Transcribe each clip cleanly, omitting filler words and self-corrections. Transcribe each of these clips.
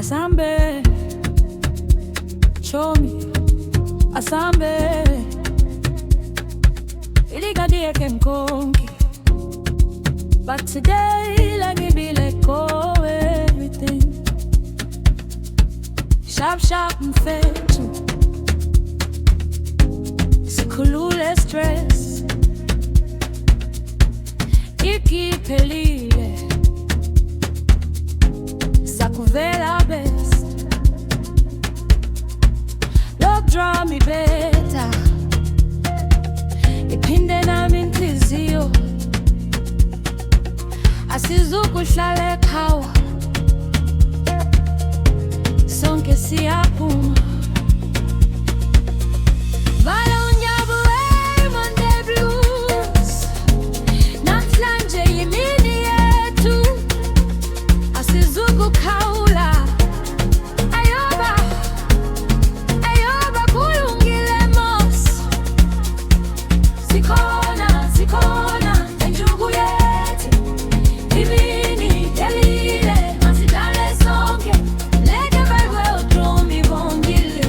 Asambe, chomi, Asambe, ilikadiye kenkonki. But today, let me be let go everything. Sharp, sharp and fetch. Sikhulule stress. Ikiphelile. Sakuvela best. Look, draw me better. Iphinde nami inhliziyo. Asizukuhlala ekhaya. Sonke siyaphuma. Vala unyawo Monday blues. Namhlanje yimini yethu. Asizukukhawula. Ayoba kulungile mos. Sikhona enjuku yethu. Imini delile masidale sonke. Leke balwe uDromi bongile.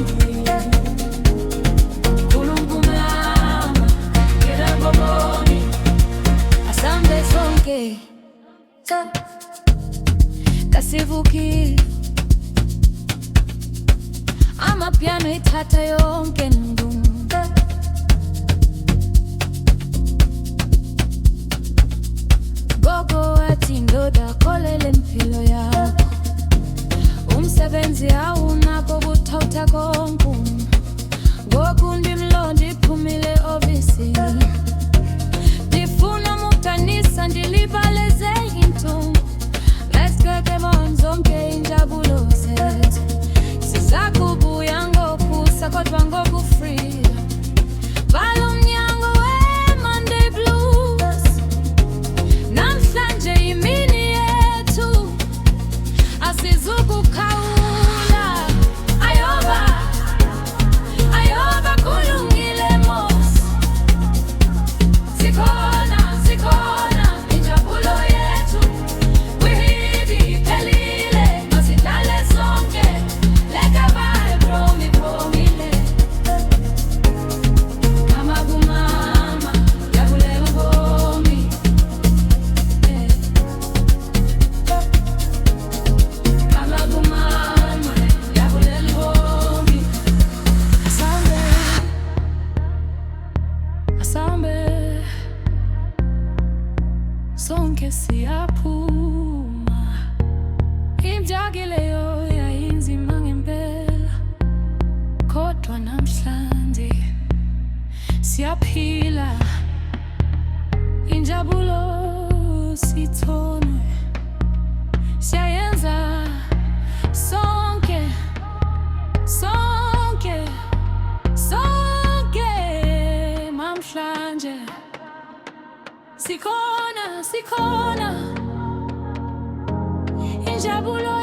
Kulungumama kirambo bongi. Asambe sonke. Kasivukile. Amapiano ithatha yonke ndumba. Gogo wathi ndoda kholele impilo yakho. Umsebenzi awunakho kuthawutha konke. Ngoku ndimlondo iphumile obisini. Ndifuna umudanisa ndilibaleze intungu. Let's go ke zonke injabulo zethu. Sizakubuya ngokusa kodwa ngokufree. Vala umnyango Monday blues. Namhlanje yimini yethu. Asizukukhawula. Ayoba kulungile mos. Sikhona injabulo yethu. Wihidi iphelile masidlale sonke. Leka bae Dromi bongile. Kama kumama yabulela ubomi. Kama kumama yabulela ubomi. Asambe sonke siyaphuma. Imjagileyo yayinzima ngempela. Kodwa namhlanje siyaphila. Injabulo sithonwe. Siyayenza sonke. Namhlanje sikhona injabulo